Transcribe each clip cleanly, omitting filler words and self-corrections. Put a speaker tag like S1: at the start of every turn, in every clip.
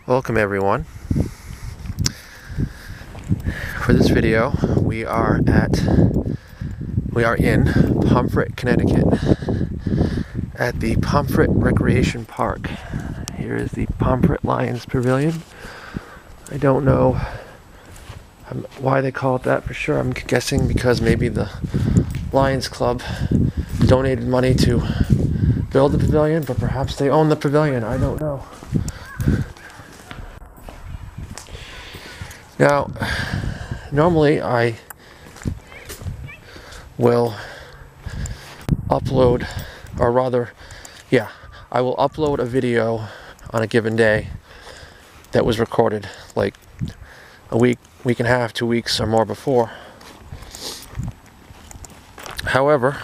S1: Welcome everyone. For this video, we are in Pomfret, Connecticut at the Pomfret Recreation Park. Here is the Pomfret Lions Pavilion. I don't know why they call it that for sure. I'm guessing because maybe the Lions Club donated money to build the pavilion, but perhaps they own the pavilion. I don't know. Now, normally I will upload, or rather, I will upload a video on a given day that was recorded like a week and a half, 2 weeks or more before. However,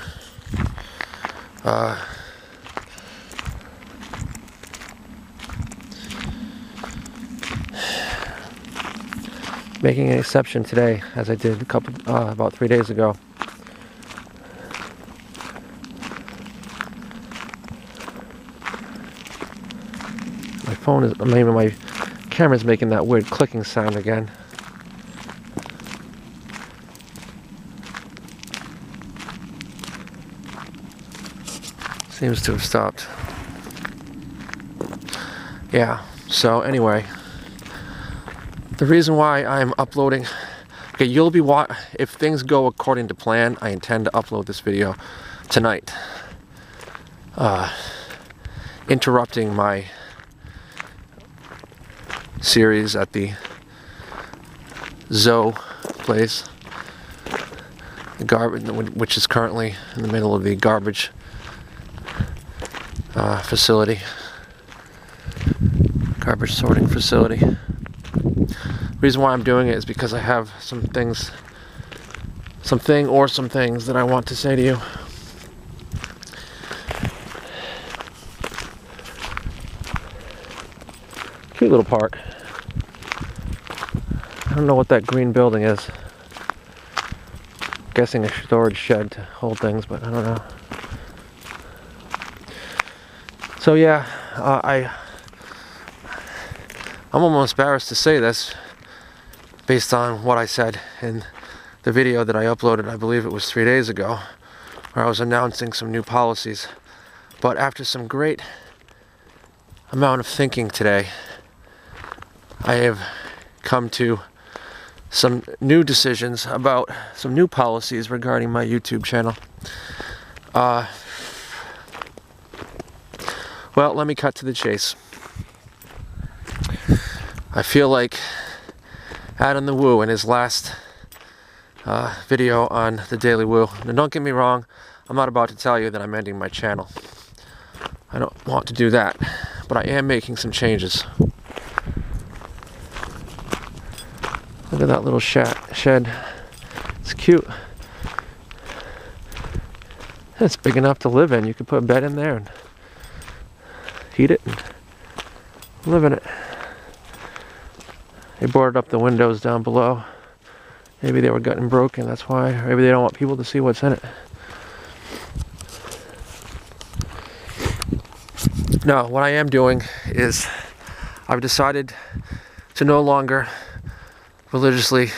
S1: making an exception today, as I did about 3 days ago. My camera's making that weird clicking sound again. Seems to have stopped. Yeah, so anyway, the reason why I'm uploading, if things go according to plan, I intend to upload this video tonight. Interrupting my series at the zoo place, which is currently in the middle of the garbage facility, garbage sorting facility. The reason why I'm doing it is because I have some things that I want to say to you. Cute little park. I don't know what that green building is. I'm guessing a storage shed to hold things, but I don't know. So yeah, I'm almost embarrassed to say this based on what I said in the video that I uploaded, I believe it was 3 days ago, where I was announcing some new policies. But after some great amount of thinking today, I have come to some new decisions about some new policies regarding my YouTube channel. Well, let me cut to the chase. I feel like TheDailyWoo in his last video on TheDailyWoo. Now, don't get me wrong, I'm not about to tell you that I'm ending my channel. I don't want to do that, but I am making some changes. Look at that little shed. It's cute. It's big enough to live in. You could put a bed in there and heat it and live in it. They boarded up the windows down below. Maybe they were getting broken, that's why. Or maybe they don't want people to see what's in it. No, what I am doing is I've decided to no longer religiously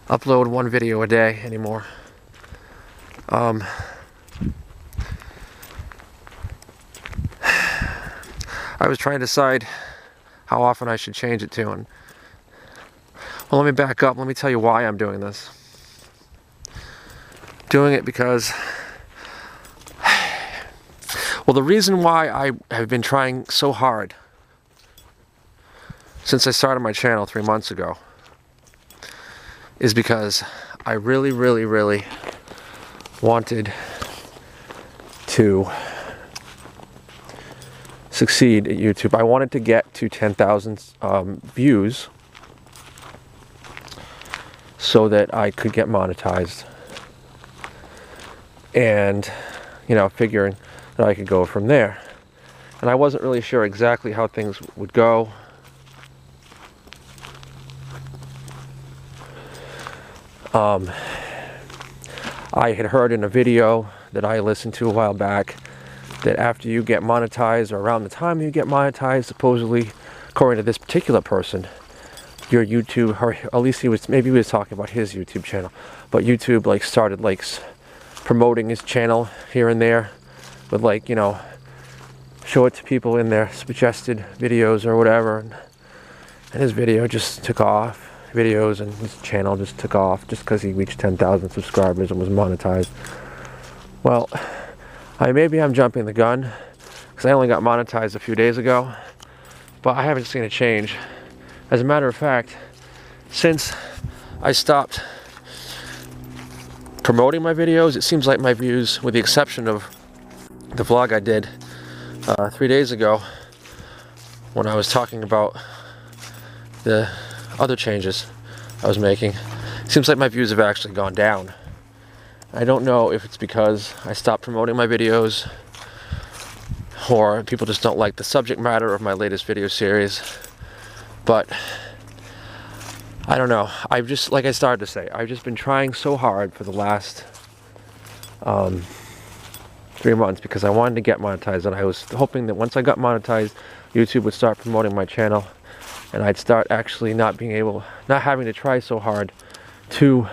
S1: upload one video a day anymore. I was trying to decide how often I should change it to, and well, let me back up. Let me tell you why I'm doing this. Doing it because, well, the reason why I have been trying so hard since I started my channel 3 months ago is because I really, really, really wanted to succeed at YouTube. I wanted to get to 10,000 views so that I could get monetized, and figuring that I could go from there. And I wasn't really sure exactly how things would go. I had heard in a video that I listened to a while back that after you get monetized, or around the time you get monetized, supposedly according to this particular person, your YouTube, or at least maybe he was talking about his YouTube channel, but YouTube like started like promoting his channel here and there with like, you know, show it to people in their suggested videos or whatever, and his video just took off. Videos and his channel just took off just because he reached 10,000 subscribers and was monetized. Well, maybe I'm jumping the gun because I only got monetized a few days ago, but I haven't seen a change. As a matter of fact, since I stopped promoting my videos, it seems like my views, with the exception of the vlog I did 3 days ago when I was talking about the other changes I was making, it seems like my views have actually gone down. I don't know if it's because I stopped promoting my videos or people just don't like the subject matter of my latest video series, but I don't know. I've just, like I started to say, I've just been trying so hard for the last 3 months because I wanted to get monetized, and I was hoping that once I got monetized, YouTube would start promoting my channel and I'd start actually not having to try so hard to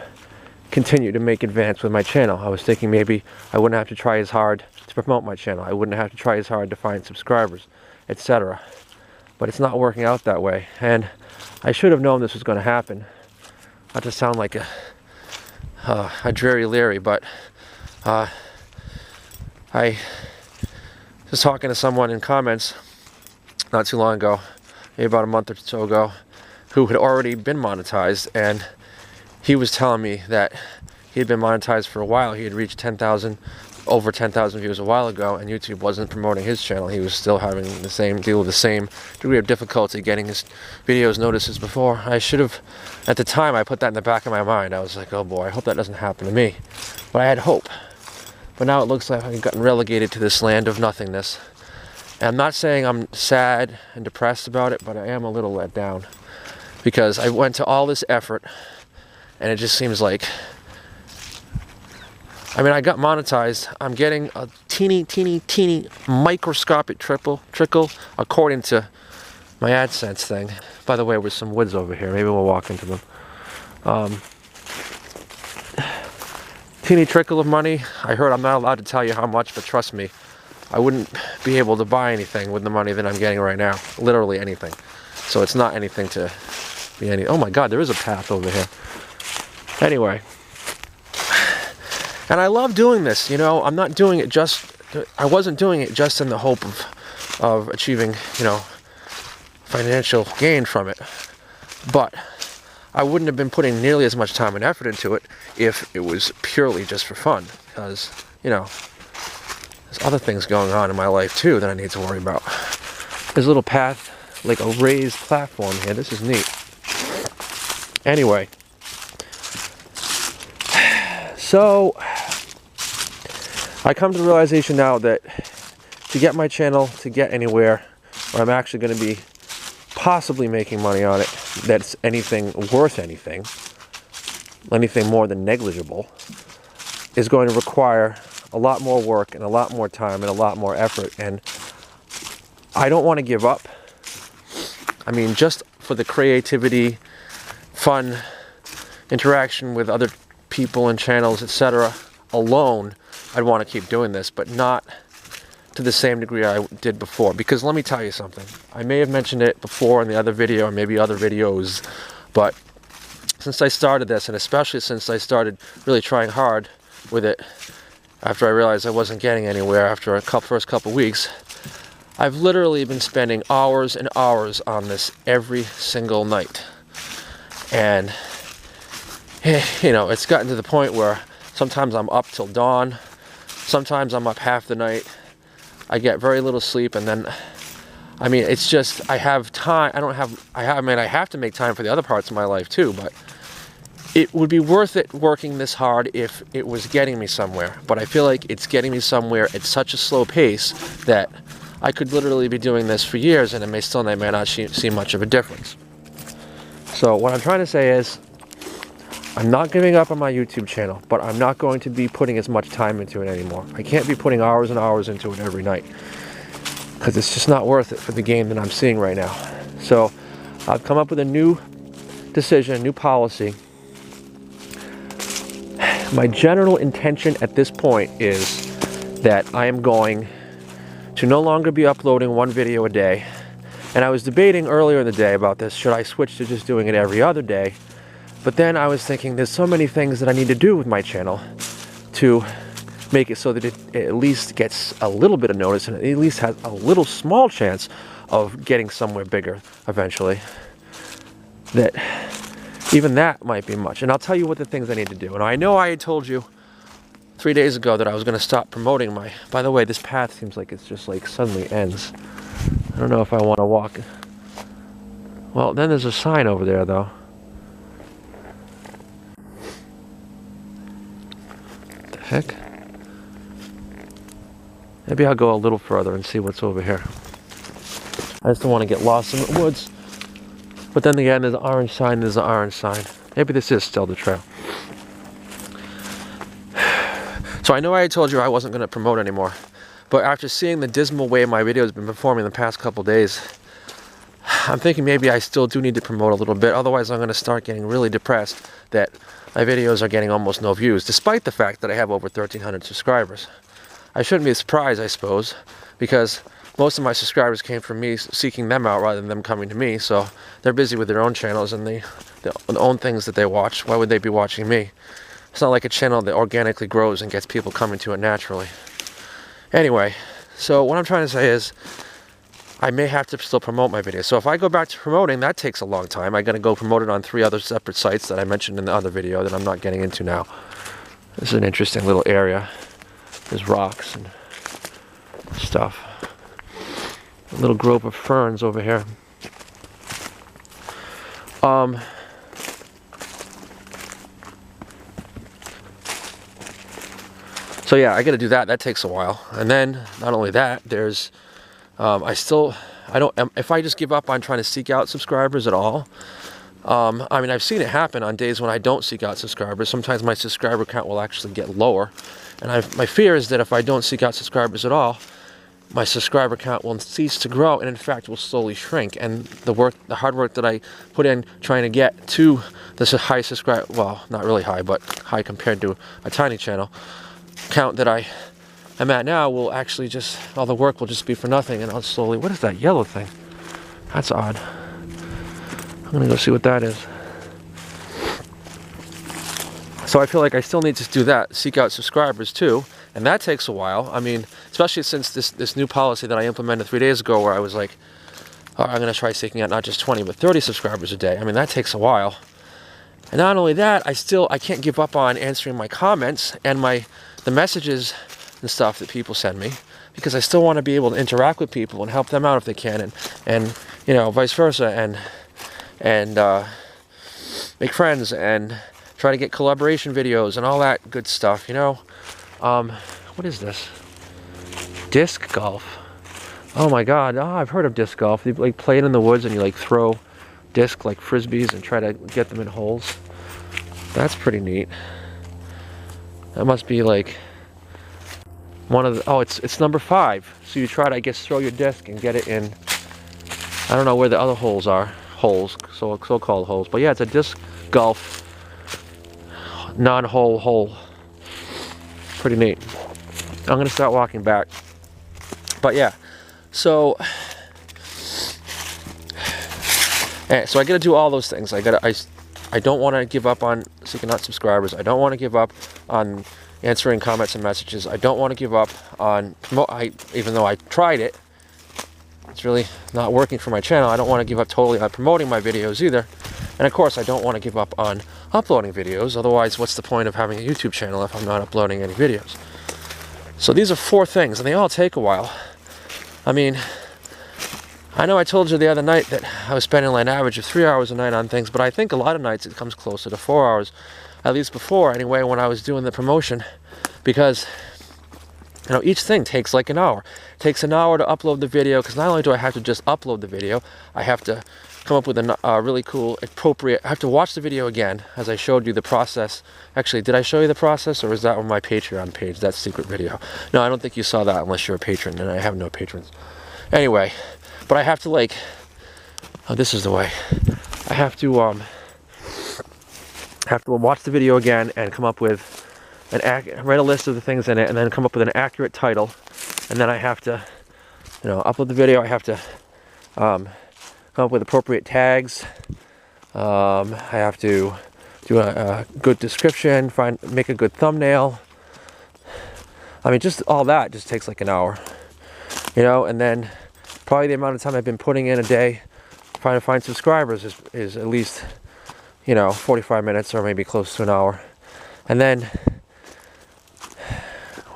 S1: continue to make advance with my channel. I was thinking maybe I wouldn't have to try as hard to promote my channel. I wouldn't have to try as hard to find subscribers, etc. But it's not working out that way, and I should have known this was going to happen. Not to sound like a dreary Leary, but I was talking to someone in comments not too long ago, maybe about a month or so ago, who had already been monetized, and he was telling me that he had been monetized for a while. He had reached over 10,000 views a while ago, and YouTube wasn't promoting his channel. He was still having the same degree of difficulty getting his videos noticed as before. I should have, at the time, I put that in the back of my mind. I was like, oh boy, I hope that doesn't happen to me. But I had hope. But now it looks like I've gotten relegated to this land of nothingness. And I'm not saying I'm sad and depressed about it, but I am a little let down. Because I went to all this effort, and it just seems like, I mean, I got monetized. I'm getting a teeny microscopic trickle according to my AdSense thing. By the way, there's some woods over here. Maybe we'll walk into them. Teeny trickle of money. I heard I'm not allowed to tell you how much, but trust me, I wouldn't be able to buy anything with the money that I'm getting right now. Literally anything. So it's not anything to be any... Oh my God, there is a path over here. Anyway. And I love doing this, you know. I'm not doing it just... I wasn't doing it just in the hope of achieving, you know, financial gain from it. But I wouldn't have been putting nearly as much time and effort into it if it was purely just for fun. Because, you know, there's other things going on in my life too that I need to worry about. There's a little path, like a raised platform here. This is neat. Anyway. So, I come to the realization now that to get my channel to get anywhere where I'm actually going to be possibly making money on it, that's anything worth anything more than negligible, is going to require a lot more work and a lot more time and a lot more effort. And I don't want to give up. I mean, just for the creativity, fun, interaction with other people and channels, etc. alone, I'd want to keep doing this, but not to the same degree I did before. Because let me tell you something. I may have mentioned it before in the other video, or maybe other videos, but since I started this, and especially since I started really trying hard with it, after I realized I wasn't getting anywhere after first couple weeks, I've literally been spending hours and hours on this every single night. And, you know, it's gotten to the point where sometimes I'm up till dawn, sometimes I'm up half the night, I get very little sleep, and then, I mean, it's just, I have time, I have to make time for the other parts of my life too, but it would be worth it working this hard if it was getting me somewhere. But I feel like it's getting me somewhere at such a slow pace that I could literally be doing this for years and it may not see much of a difference. So what I'm trying to say is, I'm not giving up on my YouTube channel, but I'm not going to be putting as much time into it anymore. I can't be putting hours and hours into it every night, because it's just not worth it for the game that I'm seeing right now. So I've come up with a new decision, a new policy. My general intention at this point is that I am going to no longer be uploading one video a day. And I was debating earlier in the day about this. Should I switch to just doing it every other day? But then I was thinking there's so many things that I need to do with my channel to make it so that it at least gets a little bit of notice and at least has a little small chance of getting somewhere bigger eventually. That even that might be much. And I'll tell you what the things I need to do. And I know I had told you 3 days ago that I was going to stop promoting my... By the way, this path seems like it's just like suddenly ends. I don't know if I want to walk. Well, then there's a sign over there though. What the heck? Maybe I'll go a little further and see what's over here. I just don't want to get lost in the woods. But then again, there's an orange sign, there's an orange sign. Maybe this is still the trail. So I know I told you I wasn't going to promote anymore. But after seeing the dismal way my video has been performing the past couple days, I'm thinking maybe I still do need to promote a little bit. Otherwise, I'm going to start getting really depressed that my videos are getting almost no views, despite the fact that I have over 1,300 subscribers. I shouldn't be surprised, I suppose, because most of my subscribers came from me seeking them out rather than them coming to me. So they're busy with their own channels and their own things that they watch. Why would they be watching me? It's not like a channel that organically grows and gets people coming to it naturally. Anyway, so what I'm trying to say is I may have to still promote my videos. So if I go back to promoting, that takes a long time. I'm going to go promote it on 3 other separate sites that I mentioned in the other video that I'm not getting into now. This is an interesting little area. There's rocks and stuff. A little grove of ferns over here. So yeah, I got to do that. That takes a while. And then not only that, there's if I just give up on trying to seek out subscribers at all, I mean, I've seen it happen on days when I don't seek out subscribers. Sometimes my subscriber count will actually get lower. And my fear is that if I don't seek out subscribers at all, my subscriber count will cease to grow and in fact will slowly shrink. And the hard work that I put in trying to get to this high subscriber, well, not really high, but high compared to a tiny channel count that I am at now will actually just, all the work will just be for nothing, and I'll slowly, what is that yellow thing? That's odd. I'm gonna go see what that is. So I feel like I still need to do that, seek out subscribers too, and that takes a while. I mean, especially since this new policy that I implemented 3 days ago where I was like, oh, I'm gonna try seeking out not just 20 but 30 subscribers a day. I mean, that takes a while. And not only that, I can't give up on answering my comments and the messages and stuff that people send me, because I still want to be able to interact with people and help them out if they can, and you know, vice versa, and make friends and try to get collaboration videos and all that good stuff, you know. What is this? Disc golf. Oh my god, I've heard of disc golf. You like play it in the woods and you like throw disc like frisbees and try to get them in holes. That's pretty neat. That must be like one of the, oh, it's number 5. So you try to, I guess, throw your disc and get it in, I don't know where the other holes are. Holes, so-called holes. But yeah, it's a disc golf non-hole hole. Pretty neat. I'm gonna start walking back. But yeah, so I gotta do all those things. I don't want to give up on seeking out subscribers. I don't want to give up on answering comments and messages. I don't want to give up on even though I tried it, it's really not working for my channel. I don't want to give up totally on promoting my videos either. And of course, I don't want to give up on uploading videos. Otherwise, what's the point of having a YouTube channel if I'm not uploading any videos? So these are 4 things, and they all take a while. I mean, I know I told you the other night that I was spending like an average of 3 hours a night on things, but I think a lot of nights it comes closer to 4 hours, at least before anyway, when I was doing the promotion, because you know, each thing takes like an hour. It takes an hour to upload the video, because not only do I have to just upload the video, I have to come up with a really cool, appropriate, I have to watch the video again, as I showed you the process. Actually, did I show you the process, or was that on my Patreon page, that secret video? No, I don't think you saw that unless you're a patron, and I have no patrons. Anyway, but I have to like Oh, this is the way. I have to watch the video again and come up with write a list of the things in it, and then come up with an accurate title. And then I have to, you know, upload the video. I have to come up with appropriate tags. I have to do a good description, make a good thumbnail. I mean, just all that just takes like an hour, you know. And then probably the amount of time I've been putting in a day trying to find subscribers is at least, you know, 45 minutes or maybe close to an hour. And then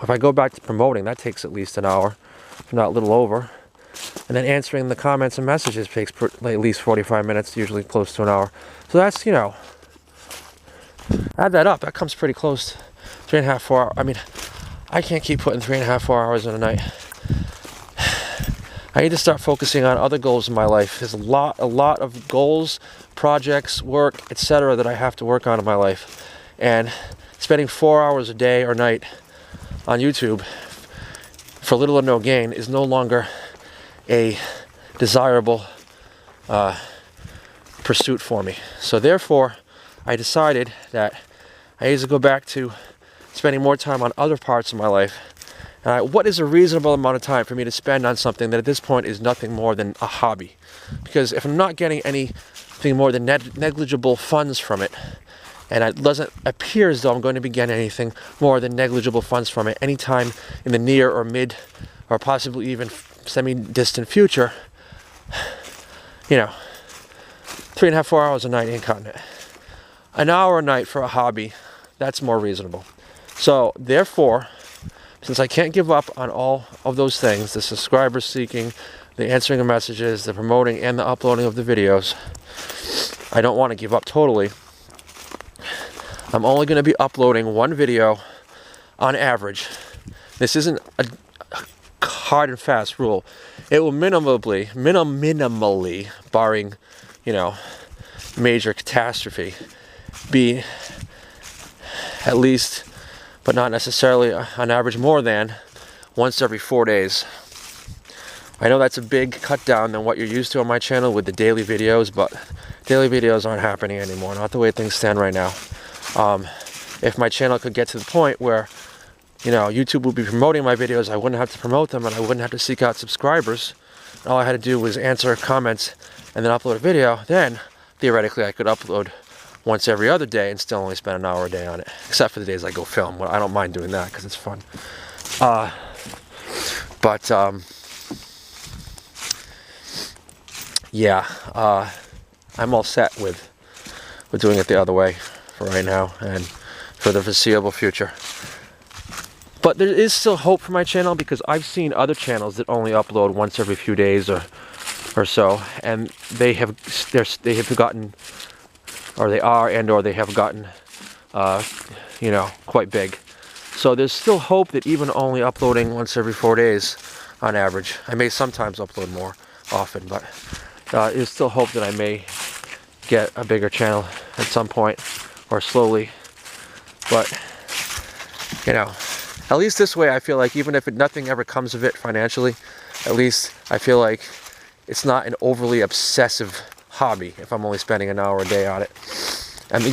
S1: if I go back to promoting, that takes at least an hour, if not a little over. And then answering the comments and messages takes at least 45 minutes, usually close to an hour. So that's, you know, add that up, that comes pretty close. 3.5, 4 hours. I mean, I can't keep putting 3.5, 4 hours in a night. I need to start focusing on other goals in my life. There's a lot of goals, projects, work, etc. that I have to work on in my life. And spending 4 hours a day or night on YouTube for little or no gain is no longer a desirable pursuit for me. So therefore, I decided that I need to go back to spending more time on other parts of my life. What is a reasonable amount of time for me to spend on something that at this point is nothing more than a hobby? Because if I'm not getting anything more than negligible funds from it, and it doesn't appear as though I'm going to be getting anything more than negligible funds from it anytime in the near or mid or possibly even semi-distant future, you know, 3.5, 4 hours a night ain't cutting it. An hour a night for a hobby, that's more reasonable. So therefore, since I can't give up on all of those things, the subscriber seeking, the answering of messages, the promoting, and the uploading of the videos, I don't want to give up totally. I'm only going to be uploading one video on average. This isn't a hard and fast rule. It will minimally, barring, you know, major catastrophe, be at least, but not necessarily on average, more than once every 4 days. I know that's a big cut down than what you're used to on my channel with the daily videos, but daily videos aren't happening anymore, not the way things stand right now. If my channel could get to the point where, you know, YouTube would be promoting my videos, I wouldn't have to promote them and I wouldn't have to seek out subscribers. All I had to do was answer comments and then upload a video. Then, theoretically, I could upload once every other day and still only spend an hour a day on it. Except for the days I go film. Well, I don't mind doing that because it's fun. Yeah, I'm all set with doing it the other way for right now and for the foreseeable future. But there is still hope for my channel because I've seen other channels that only upload once every few days or so, and they have gotten, or they are, and or they have gotten, you know, quite big. So there's still hope that even only uploading once every 4 days on average, I may sometimes upload more often, but there's still hope that I may get a bigger channel at some point, or slowly. But, you know, at least this way I feel like even if nothing ever comes of it financially, at least I feel like it's not an overly obsessive hobby if I'm only spending an hour a day on it.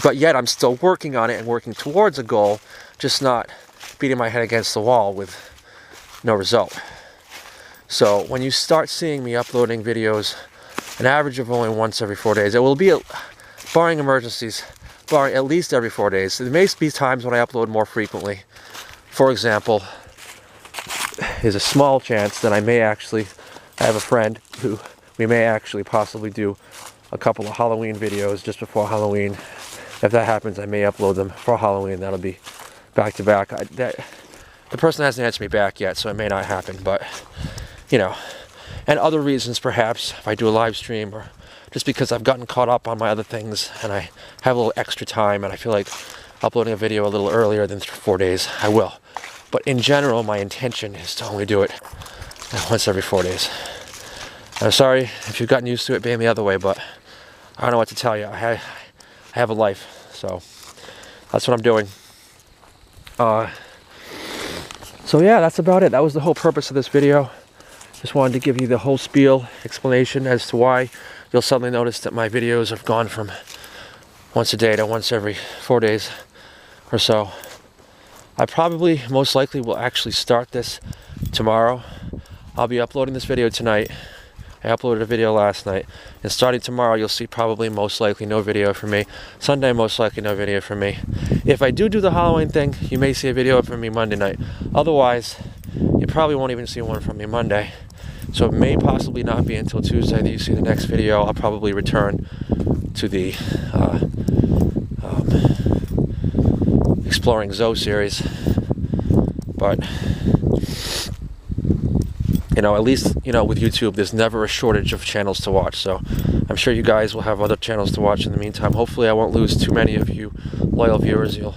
S1: But yet I'm still working on it and working towards a goal, just not beating my head against the wall with no result. So when you start seeing me uploading videos, an average of only once every 4 days, it will be, barring emergencies, barring at least every 4 days. There may be times when I upload more frequently. For example, there's a small chance that I have a friend who we may actually possibly do a couple of Halloween videos just before Halloween. If that happens, I may upload them for Halloween. That'll be back to back. The person hasn't answered me back yet, so it may not happen, but, you know, and other reasons perhaps, if I do a live stream, or just because I've gotten caught up on my other things and I have a little extra time and I feel like uploading a video a little earlier than 4 days, I will. But in general, my intention is to only do it once every 4 days. I'm sorry if you've gotten used to it being the other way, but I don't know what to tell you. I have a life, so that's what I'm doing. So yeah, that's about it. That was the whole purpose of this video. Just wanted to give you the whole spiel explanation as to why you'll suddenly notice that my videos have gone from once a day to once every 4 days or so. I probably, most likely, will actually start this tomorrow. I'll be uploading this video tonight. I uploaded a video last night, and starting tomorrow you'll see probably most likely no video from me. Sunday most likely no video from me. If I do the Halloween thing, you may see a video from me Monday night. Otherwise, you probably won't even see one from me Monday. So it may possibly not be until Tuesday that you see the next video. I'll probably return to the Exploring Zoe series, but you know, at least, you know, with YouTube, there's never a shortage of channels to watch. So I'm sure you guys will have other channels to watch in the meantime. Hopefully I won't lose too many of you loyal viewers. You'll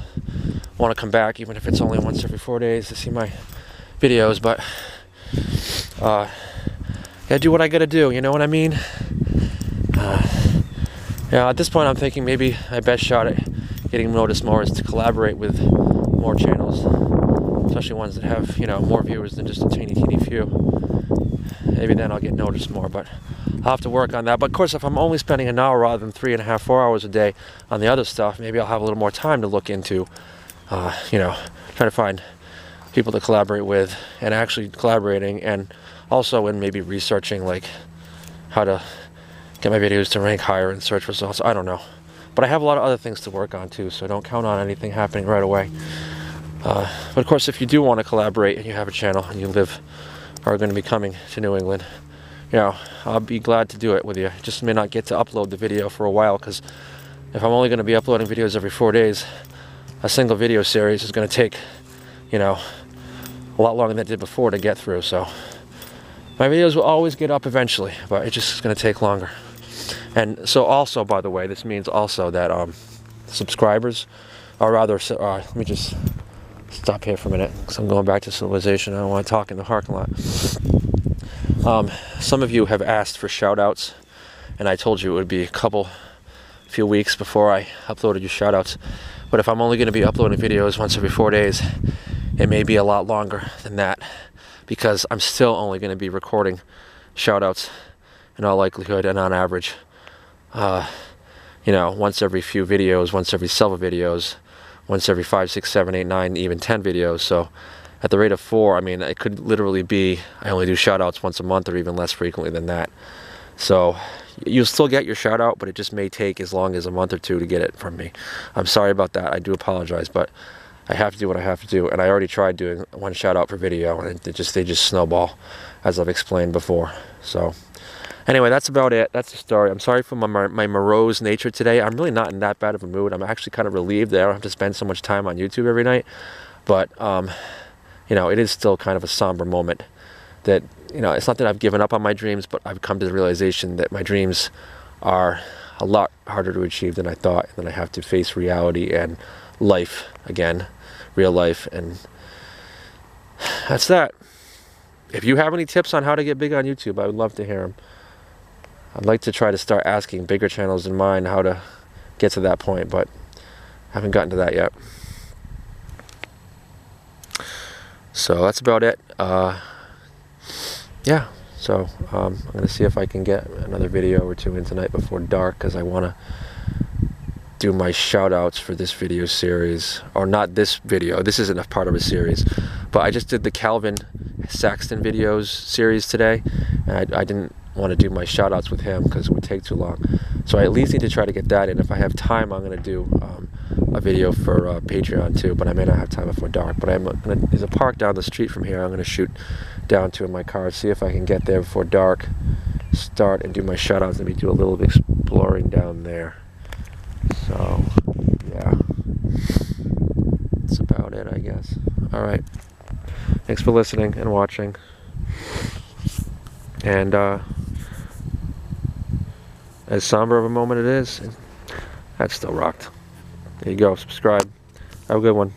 S1: want to come back, even if it's only once every 4 days, to see my videos. But gotta do what I gotta do, you know what I mean? Yeah, at this point I'm thinking maybe my best shot at getting noticed more is to collaborate with more channels, especially ones that have, you know, more viewers than just a teeny few. Maybe then I'll get noticed more, but I'll have to work on that. But of course, if I'm only spending an hour rather than 3.5, 4 hours a day on the other stuff, maybe I'll have a little more time to look into, you know, trying to find people to collaborate with, and actually collaborating, and also in maybe researching like how to get my videos to rank higher in search results. I don't know. But I have a lot of other things to work on too, so don't count on anything happening right away. But of course, if you do want to collaborate and you have a channel and you live or are going to be coming to New England, you know, I'll be glad to do it with you. Just may not get to upload the video for a while, because if I'm only going to be uploading videos every 4 days, a single video series is going to take, you know, a lot longer than it did before to get through. So my videos will always get up eventually, but it's just going to take longer. And so also, by the way, this means also that subscribers, or rather, let me just stop here for a minute, because I'm going back to civilization. I don't want to talk in the parking lot. Some of you have asked for shout-outs, and I told you it would be a few weeks before I uploaded your shout-outs. But if I'm only going to be uploading videos once every 4 days, it may be a lot longer than that, because I'm still only going to be recording shout-outs in all likelihood, and on average, you know, once every few videos, once every several videos, once every 5, 6, 7, 8, 9, even 10 videos. So at the rate of 4, I mean, it could literally be I only do shout-outs once a month, or even less frequently than that. So you'll still get your shout-out, but it just may take as long as a month or two to get it from me. I'm sorry about that. I do apologize, but I have to do what I have to do. And I already tried doing one shout-out per video, and they just snowball, as I've explained before. So anyway, that's about it. That's the story. I'm sorry for my morose nature today. I'm really not in that bad of a mood. I'm actually kind of relieved that I don't have to spend so much time on YouTube every night. But, you know, it is still kind of a somber moment. That, you know, it's not that I've given up on my dreams, but I've come to the realization that my dreams are a lot harder to achieve than I thought. And then I have to face reality and life again, real life. And that's that. If you have any tips on how to get big on YouTube, I would love to hear them. I'd like to try to start asking bigger channels than mine how to get to that point, but I haven't gotten to that yet. So that's about it. Yeah, so I'm going to see if I can get another video or two in tonight before dark, because I want to do my shout outs for this video series. Or not this video, this isn't a part of a series, but I just did the Calvin Saxton videos series today, and I didn't want to do my shout outs with him because it would take too long. So I at least need to try to get that in. If I have time, I'm going to do a video for Patreon too, but I may not have time before dark. But there's a park down the street from here I'm going to shoot down to in my car, see if I can get there before dark, start and do my shout outs, and maybe do a little exploring down there. So yeah, that's about it, I guess. Alright, thanks for listening and watching, and as somber of a moment it is, that still rocked. There you go, subscribe, have a good one.